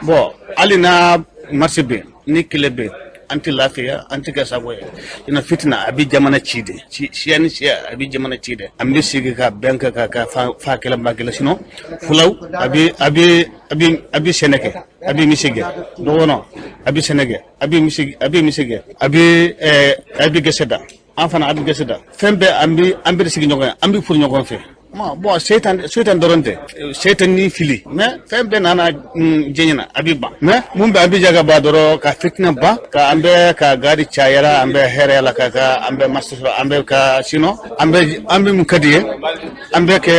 bon hali n'a marché bɛ ni kɛlɛ bɛ an tɛ lafiya an tɛ kɛ sago ye ina fitina a bɛ jamana ci de siya ni siya a bɛ jamana ci de an bɛ sigi ka bɛn ka fa kɛlɛ ba kɛlɛ sinɔn fulaw a bɛ sɛnɛ kɛ a bɛ misi kɛ dɔgɔnɔ a bɛ sɛnɛ kɛ a bɛ misi kɛ a bɛ gɛsɛ da an fana a bɛ gɛsɛ da fɛn bɛɛ an bɛ sigi ɲɔgɔn ye an bɛ furu ɲɔgɔn fɛ bon setan dɔrɔn tɛ setan ni fili mais fɛn bɛɛ nana jɛɲɛna a bɛ ban mais mun bɛ an bɛ jaga ba dɔrɔn ka fitina ban ka an bɛ ka gari cayara an bɛ hɛrɛ la ka an bɛ masa sɔrɔ an bɛ ka sino an bɛ mun ka di ye an bɛ kɛ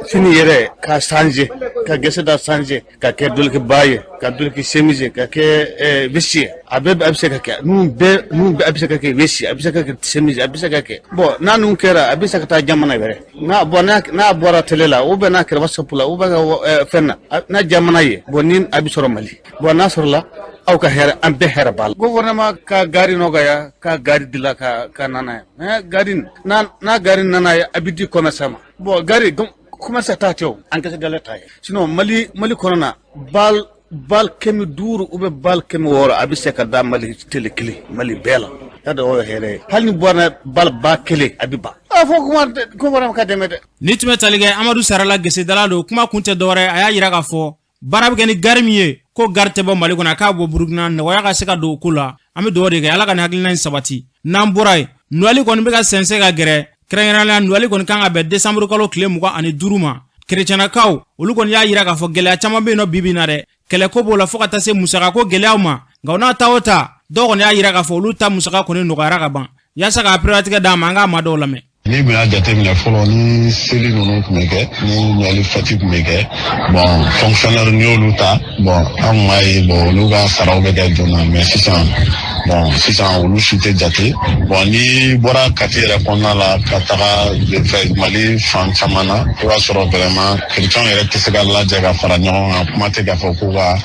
fini yɛrɛ ka changer ka gɛsɛ da changer ka kɛ dulki ba ye ka dulki chemise ka kɛ vesti ye a bɛ se ka kɛ nun bɛɛ a bɛ se ka kɛ vesti a bɛ se ka kɛ chemise a bɛ se ka kɛ bon n'a nun kɛra a bɛ se ka taa jamana wɛrɛ n'a bɔra tele la ou bien n'a kɛra WhatsApp la ou bien fɛn na n'a jamana ye bon ni a bɛ sɔrɔ Mali bon n'a sɔrɔ la aw ka hɛrɛ an bɛɛ hɛrɛ b'a la gouvernement ka gari nɔgɔya ka gari dila ka nana ye mais gari n'a gari nana ye a bɛ di commerçant ma bon gari commerçant t'a cɛw an kɛ se gɛlɛ t'a ye sinon Mali kɔnɔ na bal kɛmɛ 5 ou bien bal kɛmɛ 6 a bɛ se ka da Mali tele kelen Mali bɛɛ la y'a dɔn o ye hɛrɛ ye hali ni bɔra bal ba kelen a bɛ ban a fɔ kuma ka dɛmɛ dɛ. Ni tun bɛ tali kɛ Amadu Sarala gesedala don kuma kun tɛ dɔwɛrɛ a y'a yira k'a fɔ baara bɛ kɛ ni gari min ye ko gari tɛ bɔ Mali kɔnɔ a k'a bɔ Burukina nɔgɔya ka se ka don o ko la an bɛ dugawu de kɛ Ala ka nin hakilina in sabati n'an bɔra yen Noël kɔni bɛ ka sɛnsɛn ka gɛrɛ kɛrɛnkɛrɛnnenya Noël kɔni kan ka bɛn décembre kalo tile 25 ma kerecɛnnakaw olu kɔni y'a yira k'a fɔ gɛlɛya caman bɛ yen nɔ bibi na dɛ kɛlɛ ko b'o la fo ka taa se musaka ko gɛlɛyaw ma nka n'a ta o ta dɔw kɔni y'a yira k'a fɔ olu ta musaka kɔni nɔgɔyara ka ban yaasa k'a pereperelatigɛ d'a ma an k'a ma dɔw lamɛn. Ni bɛna jateminɛ fɔlɔ ni seli ninnu tun bɛ kɛ ni Noël fête tun bɛ kɛ bon fonctionnaire ni y'olu ta bon an m'a ye bon olu ka saraw bɛ kɛ joona mais sisan olu si tɛ jate bon ni bɔra kati yɛrɛ kɔnɔna la ka taga Mali fan caman na i b'a sɔrɔ vraiment chrétien yɛrɛ tɛ se ka lajɛ ka fara ɲɔgɔn kan kuma tɛ k'a fɔ k'u ka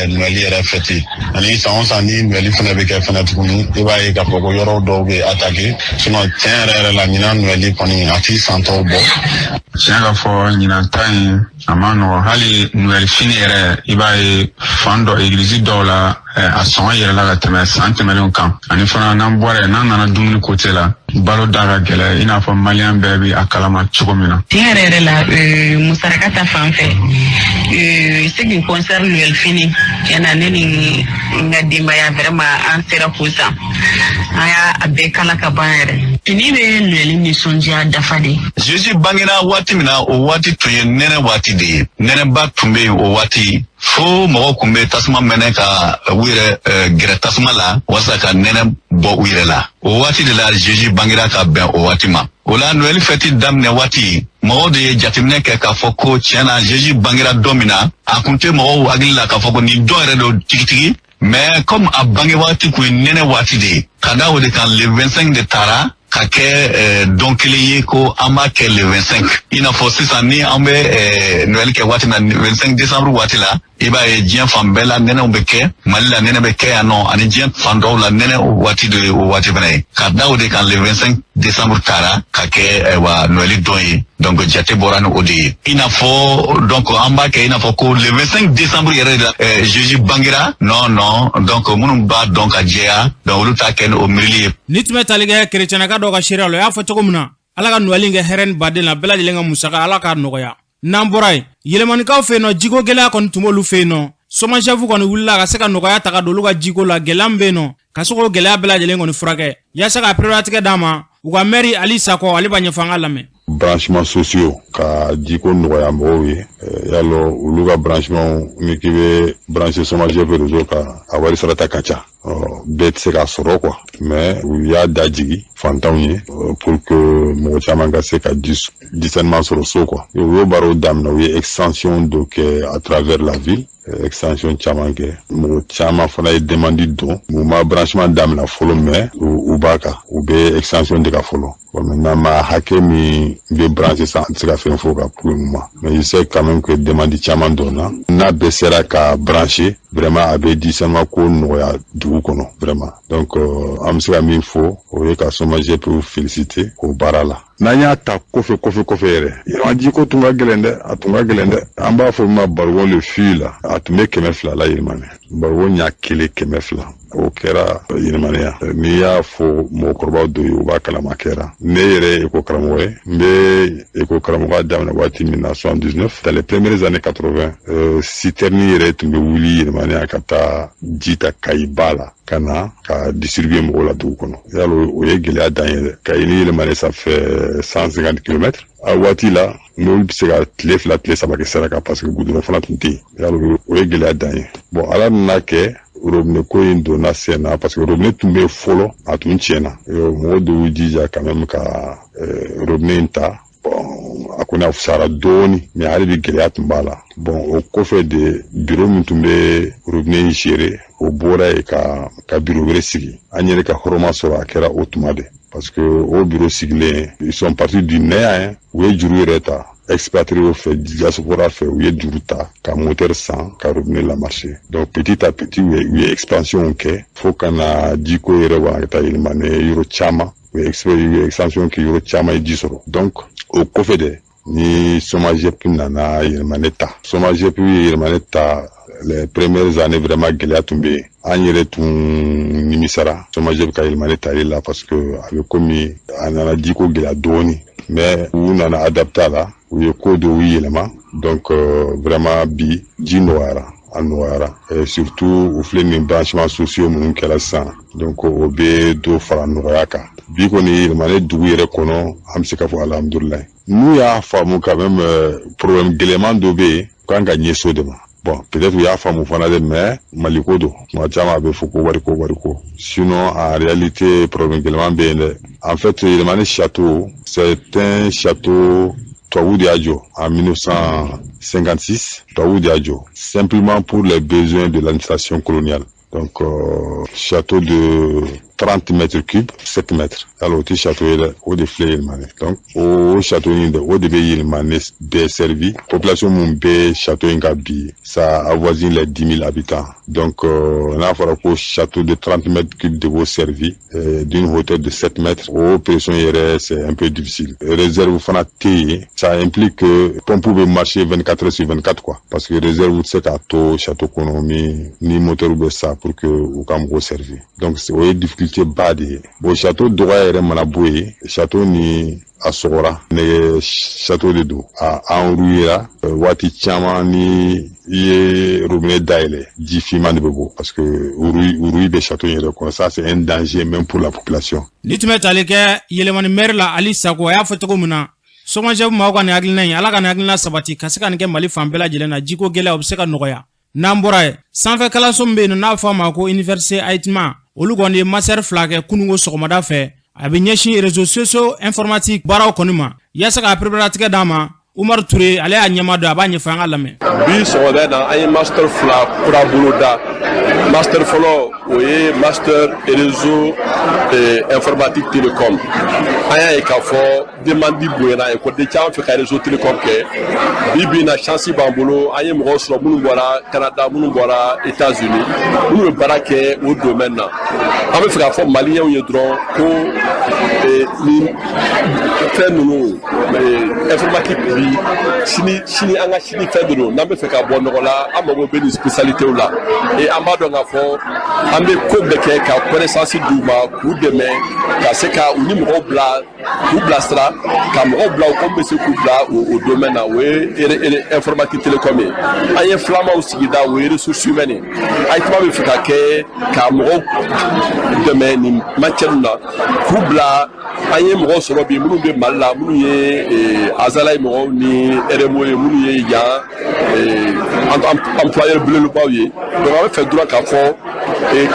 Noël yɛrɛ fête ani san o san ni Noël fana bɛ kɛ fana tuguni i b'a ye k'a fɔ ko yɔrɔ dɔw bɛ attaqué sinon tiɲɛ yɛrɛ la ɲinan Noël kɔni a t'i santɔw bɔ. Tiɲɛ ka fɔ ɲinan ta in a ma nɔgɔ hali Noël fini yɛrɛ i b'a ye fan dɔ église dɔw la a sɔngɔ yɛrɛla ka tɛmɛ san tɛmɛlenw kan ani fana n'an bɔra yen n'an nana dumuni côté la balo da ka gɛlɛ i n'a fɔ maliyɛn bɛɛ bɛ a kalama cogo min na. Tiɲɛ yɛrɛ la musaraka ta fan fɛ ce qui concerne Noël fini tiɲɛna ne ni n ka denbaya vraiment an sera k'o san an y'a bɛɛ kala ka ban yɛrɛ. Fini bɛ Noël nisɔndiya dafa de. Jésus bangera waati min na o waati tun ye nɛnɛ waati de ye nɛnɛba tun bɛ yen o waati fo mɔgɔw tun bɛ tasuma mɛnɛ ka u yɛrɛ gɛrɛ tasuma la walasa ka nɛnɛ bɔ u yɛrɛ la o waati de la Jésus bangera ka bɛn o waati ma o la Noël fête daminɛ waati mɔgɔw de ye jateminɛ kɛ k'a fɔ ko tiɲɛna Jésus bangera don min na a kun tɛ mɔgɔw hakili la k'a fɔ ko nin dɔn yɛrɛ don tigitigi mais comme a bange waati kun ye nɛnɛ waati de ye ka da o de kan le 25 de taara ka kɛ don kelen ye ko an b'a kɛ le 25 i n'a fɔ sisan ni an bɛ Noël kɛ waati na 25 décembre waati la i b'a ye diɲɛ fan bɛɛ la nɛnɛw bɛ kɛ Mali la nɛnɛ bɛ kɛ yan nɔ ani diɲɛ fan dɔw la nɛnɛ waati de o waati fana ye ka da o de kan le 25 décembre taara ka kɛ wa Noël don ye donc jate bɔra ni o de ye i n'a fɔ donc an b'a kɛ i n'a fɔ ko le 25 décembre yɛrɛ la Jésus bangera non donc minnu b'a dɔn ka jɛya donc olu t'a kɛ ni o miirili ye. Ni tun bɛ tali kɛ kerecɛnnaka dɔw ka seereya la o y'a fɔ cogo min na Ala ka Noël kɛ hɛrɛ ni baden la bɛɛ lajɛlen ka musaka Ala k'a nɔgɔya n'an bɔra yen yɛlɛmanikaw fɛ yen nɔ jiko gɛlɛya kɔni tun b'olu fɛ yen nɔ somasefu kɔni wulila ka se ka nɔgɔya ta ka don olu ka jiko la gɛlɛya min bɛ yen nɔ ka se k'o gɛlɛya bɛɛ lajɛlen kɔni furakɛ yaasa k'a pereperelatigɛ d'a ma u ka maire Ali Sakɔ ale b'a ɲɛfɔ an ka lamɛn. Branchement sociaux ka jiko nɔgɔya mɔgɔw ye yalɔ olu ka branchement ni k'i bɛ branché somager fɛ réseau kan a wari sarata ka ca bɛɛ tɛ se k'a sɔrɔ quoi mais u y'a dajigi fantanw ye pour que mɔgɔ caman ka se ka discernement sɔrɔ so quoi u y'o baaraw daminɛ u ye extension dɔ kɛ à travers la ville extension caman kɛ mɔgɔ caman fana ye demande don mu ma branchement damina fɔlɔ mais u b'a kan u bɛ extension de ka fɔlɔ bon maintenant ma hakɛ min bɛ branché san an tɛ se ka fɛn fɔ ka pour le moment mais je sais quand même que demande caman donna n'a bɛɛ sera ka branché vraiment a bɛ di seulement ko nɔgɔya dugu kɔnɔ vraiment donc an bɛ se ka min fɔ o ye ka SOMAGEP pour féliciter o baara la n'an y'a ta kɔfɛ yɛrɛ yɛlɛmaji ko tun ka gɛlɛn dɛ a tun ka gɛlɛn dɛ an b'a fɔ min ma barigon le fil la a tun bɛ 200 la yɛlɛmani barigon ɲa kelen 200 o kɛra yɛlɛmaniya n'i y'a fɔ mɔgɔkɔrɔbaw dɔ ye u b'a kalama kɛra ne yɛrɛ eko karamɔgɔ ye n bɛ eko karamɔgɔya daminɛ waati min na 79 dans les premières années 80 citerne yɛrɛ tun bɛ wuli yɛlɛmaniya ka taa ji ta Kayiba la ka na ka distribuer mɔgɔw la dugu kɔnɔ yalo o ye gɛlɛya dan ye dɛ Kayi ni yɛlɛmani ça fait 150 km a waati la n'olu bɛ se ka tile 2 tile 3 kɛ saraka parce que goudron fana tun tɛ yen yalo o ye gɛlɛya dan ye bon ala nana kɛ robinet ko in donna sen na parce que robinet tun bɛ fɔlɔ a tun tiɲɛna mɔgɔw de y'u jija quand même ka robinet in ta bon a kɔni a fusara dɔɔni mais hali bi gɛlɛya tun b'a la bon o kɔfɛ de bureau min tun bɛ robinet in gérer o bɔra yen ka bureau wɛrɛ sigi an yɛrɛ ka hɔrɔma sɔrɔ a kɛra o tuma de parce que au bureau sigilen ils sont partis du néant u ye juru yɛrɛ ta expatrié fait diaspora fait u ye juru ta ka moteur san ka robinet la marché donc petit à petit u ye expansion kɛ fo kana jiko yɛrɛ wa ka taa yɛlɛmane yɔrɔ caman u ye expansion kɛ yɔrɔ caman ye ji sɔrɔ donc o kɔfɛ de ni SOMAGEP nana yɛlɛmane ta SOMAGEP ye yɛlɛmane ta les premières années vraiment gɛlɛya tun bɛ yen an yɛrɛ tun nimisara SOMAGEP ka yɛlɛmane tali la parce que a bɛ komi a nana jiko gɛlɛya dɔɔni mais u nana adapté a la u ye ko dɔw yɛlɛma donc vraiment bi ji nɔgɔyara a nɔgɔyara surtout u filɛ nin branchement sociaux minnu kɛra sisan donc o bɛ dɔ fara nɔgɔya kan bi kɔni yɛlɛmane dugu yɛrɛ kɔnɔ an bɛ se ka fɔ alhamdulilayi n'u y'a faamu quand même problème gɛlɛman dɔ bɛ yen kan ka ɲɛso de ma bon peut-être u y'a faamu fana de mais Mali ko don tuma caman a bɛ fɔ ko wariko sinon en réalité problème gɛlɛman bɛ yen dɛ en fait yɛlɛmane château c'est un château tubabu de y'a jɔ en 1956 tubabu de y'a jɔ simplement pour les besoins de l'administration coloniale donc château de 30 mètres cubes 7 mètres alors o tɛ château ye dɛ o de filɛ yɛlɛmane donc o château in de o de bɛ yɛlɛmane bɛɛ servi population mun bɛ château in ka bi ça avoisine les 10 000 habitants donc n'a fɔra ko château de 30 mètres cubes de b'o servi d'une hauteur de 7 mètres o opération yɛrɛ c'est un peu difficile réserve fana tɛ yen ça implique que pompe bɛ marcher 24 heures sur 24 quoi parce que réserve tɛ se k'a to château kɔnɔ ni moteur bɛ sa pour que u ka mɔgɔw servi donc o ye difficulté ba de ye bon château dɔgɔya yɛrɛ mana bɔ yen château ni a sɔgɔra nɛgɛ château de don a enrouillera waati caman ni i ye robinet dayɛlɛ ji finman de bɛ bɔ parce que rouille bɛ château yɛrɛ kɔnɔ ça c'est un danger même pour la population ni tun bɛ tali kɛ yɛlɛmani maire la Ali Sako a y'a fɔ cogo min na SOMAGEP maaw ka nin hakilina in ala ka nin hakilina sabati ka se ka nin kɛ Mali fan bɛɛ lajɛlen na jiko gɛlɛya o bɛ se ka nɔgɔya n'an bɔra ye sanfɛ kalanso min bɛ yen n'a fɔ a ma ko université Ayitima olu kɔni ye master 2 kɛ kununko sɔgɔmada fɛ a bɛ ɲɛsin réseaux sociaux informatique baaraw kɔni ma yaasa ka préparatigɛ d'a ma Umaru Ture ale y'a ɲɛma dɔn a b'a ɲɛfɔ an ka lamɛn bi sɔgɔmada na an ye master 2 kura bolo da master fɔlɔ o ye master réseau informatique télécom an y'a ye k'a fɔ demande bonyana ekɔliden caman fɛ ka réseau télécom kɛ bi na chance b'an bolo an ye mɔgɔw sɔrɔ minnu bɔra Canada minnu bɔra États-Unis minnu bɛ baara kɛ o domaine na an bɛ fɛ k'a fɔ maliyɛnw ye dɔrɔn ko ni fɛn ninnu informatique bi sini an ka sini fɛn de don n'an bɛ fɛ ka bɔ nɔgɔ la an mago bɛ nin spécialitéw la et an b'a dɔn k'a fɔ an bɛ ko bɛɛ kɛ ka connaissance d'u ma k'u dɛmɛ ka se ka u ni mɔgɔw k'u bilasira ka mɔgɔw bila u ko bɛ se k'u bila o domaine na o ye informatique télécom ye an ye filamanw sigida o ye ressources humaines Ayitima bɛ fɛ ka kɛ ka mɔgɔw dɛmɛ nin matière na k'u bila an ye mɔgɔw sɔrɔ bi minnu bɛ Mali la minnu ye Azala ye mɔgɔw ni RMO ye minnu ye yan employeur belebelebaw ye donc an bɛ fɛ dɔrɔn k'a fɔ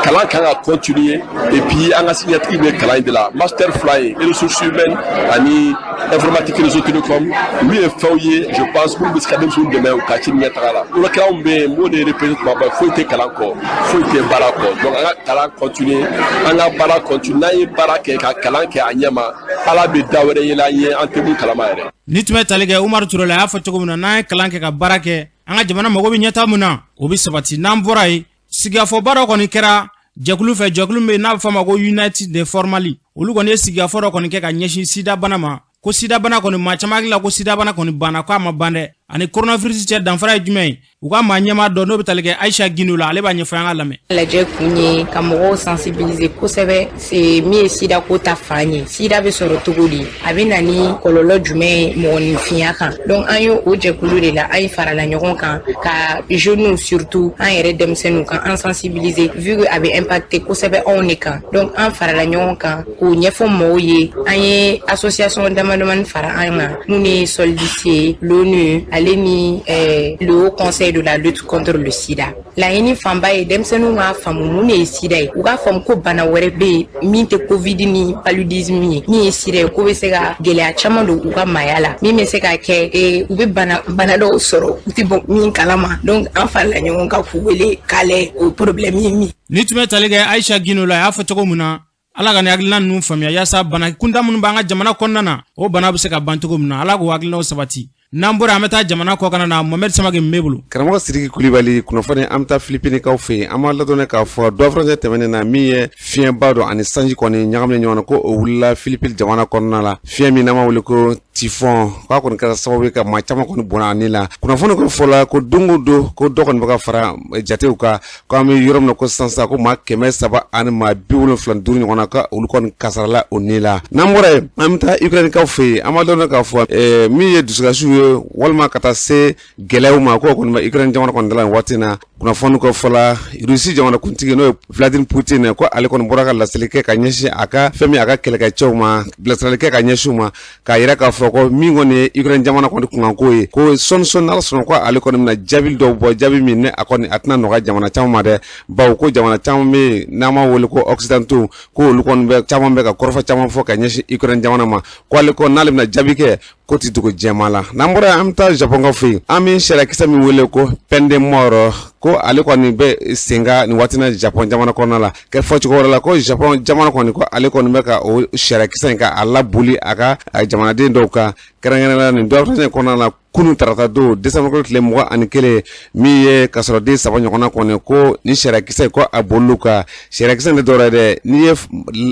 kalan kan ka continuer et puis an ka signature bɛ kalan de la master fila ye ressources humaines ani informatique réseau télécom olu ye fɛnw ye je pense pour bɛ se ka denmisɛnninw dɛmɛ u ka ci ɲɛtaga la wolokɛlaw bɛ yen m'o de représente ma ba foyi tɛ kalan kɔ foyi tɛ baara kɔ donc an ka kalan continuer an ka baara continuer n'an ye baara kɛ ka kalan kɛ a ɲɛ ma ala bɛ da wɛrɛ yɛlɛ an ye an tɛ mun kalama yɛrɛ. Ni tun bɛ tali kɛ Umaru Ture la a y'a fɔ cogo min na n'an ye kalan kɛ ka baara kɛ an ka jamana mago bɛ ɲɛtaa mun na o bɛ sabati n'an bɔra yen sigikafɔ baara kɔni kɛra jɛkulu fɛ jɛkulu min n'a bɛ fɔ a ma ko United de Formali olu kɔni ye sigikafɔ dɔ kɔni kɛ ka ɲɛsin sida bana ma ko sida bana kɔni maa caman hakili la ko sida bana kɔni banna ko a ma ban dɛ ani coronavirus cɛ danfara ye jumɛn ye u ka maa ɲɛmaa dɔ n'o bɛ tali kɛ Aisha Gino la ale b'a ɲɛfɔ an ka lamɛn. Lajɛ kun ye ka mɔgɔw sensibiliser kosɛbɛ min ye sida ko ta fan ye sida bɛ sɔrɔ cogo di a bɛ na ni kɔlɔlɔ jumɛn ye mɔgɔninfinya kan donc an ye o jɛkulu de la an ye farala ɲɔgɔn kan ka jeunes surtout an yɛrɛ denmisɛnninw kan an sensibiliser vu que a bɛ impacter kosɛbɛ anw de kan donc an farala ɲɔgɔn kan k'o ɲɛfɔ mɔgɔw ye an ye association damadamani fara an kan mun ye Soldice ye l'ONU ale ni le Haut Conseil de la lutte contre le sida laɲini fanba ye denmisɛnninw k'a faamu mun de ye sida ye u k'a faamu ko bana wɛrɛ bɛ yen min tɛ covid ni paludisme ye min ye sida ye ko bɛ se ka gɛlɛya caman don u ka maaya la min bɛ se ka kɛ u bɛ bana dɔw sɔrɔ u tɛ bɔ min kalama donc an farala ɲɔgɔn kan k'u wele k'a lajɛ o problème ye min. Ni tun bɛ tali kɛ Aisha Gino la a y'a fɔ cogo min na ala ka ni hakilina ninnu faamuya yaasa bana kunda minnu b'an ka jamana kɔnɔna na o bana bɛ se ka ban cogo min na ala k'o hakilinaw sabati. N'an bɔra an bɛ taa jamana kɔ kana na Mohamed Samake min bɛ bolo. Karamɔgɔ Sidiki Kulibali kunnafoni an bɛ taa Filipinikaw fɛ yen an b'a ladɔnnen k'a fɔ dɔ faransɛ tɛmɛnen na min ye fiɲɛba dɔ ani sanji kɔni ɲagaminen ɲɔgɔn na ko o wulila Filipini jamana kɔnɔna la fiɲɛ min n'an b'a wele ko typhon k'a kɔni kɛra sababu ye ka maa caman kɔni bɔnna ani la kunnafoni kɔni fɔla ko don o don ko dɔ kɔni bɛ ka fara jatew kan ko an bɛ yɔrɔ min na ko sisan ko maa 375 ani maa 75 ɲɔgɔn na ka olu kɔni kasarala o ni la n'an bɔra yen an bɛ taa Ukrainikaw fɛ yen an b'a ladɔnnen k'a fɔ min ye dusukasiw ye walima ka taa se gɛlɛyaw ma ko kɔni bɛ Ukraine jamana kɔni dala waati na kunnafoni ko fɔla Rusi jamana kuntigi n'o ye Vladimir Putin ko ale kɔni bɔra ka laseli kɛ ka ɲɛsin a ka fɛn min a ka kɛlɛkɛcɛw ma bilasirali kɛ ka ɲɛsin u ma k'a yira k'a fɔ ko min kɔni ye Ukraine jamana kɔni kunkanko ye ko sɔɔni n'ala sɔnna ko ale kɔni bɛna jaabi dɔw bɔ jaabi min ne a kɔni a tɛna nɔgɔya jamana caman ma dɛ bawo ko jamana caman bɛ n'an b'a wele ko occidentaux ko olu kɔni bɛ caman bɛ ka kɔrɔfɔ caman fɔ ka ɲɛsin Ukraine jamana ma ko ale kɔni n'ale bɛna jaabi kɛ ko ti dogo jɛma la n'an bɔra an bɛ taa Japonkaw fɛ yen an bɛ sariya min wele ko peine de mort ko ale kɔni bɛ senga ni waati na Japon jamana kɔnɔna la kɛ fɔ cogo wɛrɛ la ko Japon jamana kɔni ko ale kɔni bɛ ka o sariya kisɛ in ka a laboli a ka jamanaden dɔw kan kɛrɛnkɛrɛnnenya nin dɔgɔtɔrɔso in kɔnɔna la kunun tarata don décembre tile 21 min ye ka sɔrɔ den 3 ɲɔgɔnna kɔni ko ni sariya kisɛ ko a bolulu ka sariya kisɛ in tɛ dɔwɛrɛ dɛ n'i ye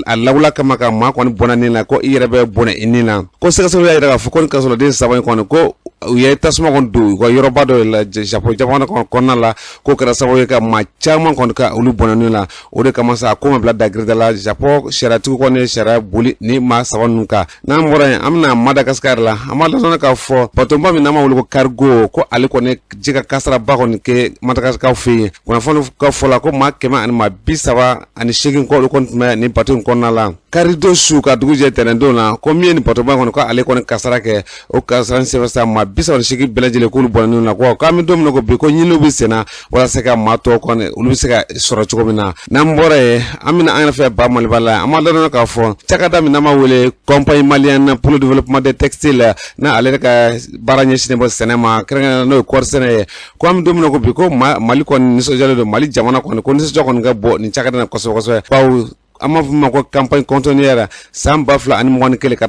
a lawula kama ka maa kɔni bɔnna nin la ko i yɛrɛ bɛ bɔnɛ i nin la ko sɛgɛsɛgɛli y'a jira k'a fɔ ko ni ka sɔrɔ den 3 in kɔni ko u ye tasuma kɔni don u ka yɔrɔba dɔ la Japon jamana kɔnɔna la ko kɛra sababu ye ka maa caman kɔni ka olu bɔnɛ nin la o de kama sa a ko ma bila dagirida la Japon sariyatigiw kɔni ye sariya boli ni maa 3 ninnu kan n'an bɔra yen an bɛna Madagascar la an b'a ladɔnnen k'a fɔ batonba min n'an b'a wele ko cargo ko ale kɔni ji ka kasaraba kɔni kɛ Madagascar fɛ yen kunnafoni ka fɔ la ko maa 100 ani maa 38 kɔ olu kɔni tun bɛ nin bato in kɔnɔna la karido su ka dugu jɛ tɛnɛndon na ko min ye nin batonba kɔni ko ale kɔni kasara kɛ o kasara in sɛbɛn sa maa 38 bɛɛ lajɛlen k'olu bɔnnen na ko k'an bɛ don min na ko bi ko ɲiniw bɛ senna walasa ka maa tɔw kɔni olu bɛ se ka sɔrɔ cogo min na n'an bɔra yen an bɛna an yɛrɛ fɛ ba Maliba la an b'a ladɔnnen k'a fɔ cakada min n'an b'a wele compagnie malienne pour le développement des textiles na ale ka baara ɲɛsinnen bɔ sɛnɛ ma kɛrɛnkɛrɛnnen n'o ye kɔɔri sɛnɛ ye ko an bɛ don min na ko bi ko Mali kɔni nisɔndiyalen don Mali jamana kɔni ko nisɔndiya kɔni ka bɔ nin cakada in na kosɛbɛ kosɛbɛ bawo an b'a fɔ ma ko campagne conteneur san 2021 ka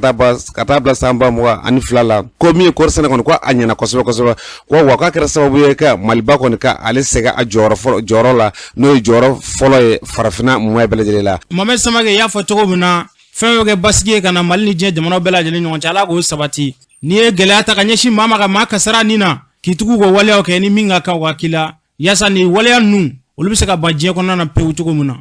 taa bila san 2022 la ko min ye kɔɔri sɛnɛ kɔni ko a ɲɛna kosɛbɛ kosɛbɛ ko wa k'a kɛra sababu ye ka Maliba kɔni ka ale sɛgɛ a jɔyɔrɔ la n'o ye jɔyɔrɔ fɔlɔ ye farafinna mɔɛ bɛɛ lajɛlen la. Mohamed Samake y'a fɔ cogo min na fɛn bɛ kɛ basigi ye ka na Mali ni diɲɛ jamanaw bɛɛ lajɛlen ɲɔgɔn cɛ ala k'o sabati n'i ye gɛlɛya ta ka ɲɛsin maa ma ka maa kasara nin na k'i tugu k'o waleyaw kɛ ni min ka kan o ka k'i la yaasa nin waleya ninnu olu bɛ se ka ban diɲɛ kɔnɔna na pewu cogo min na.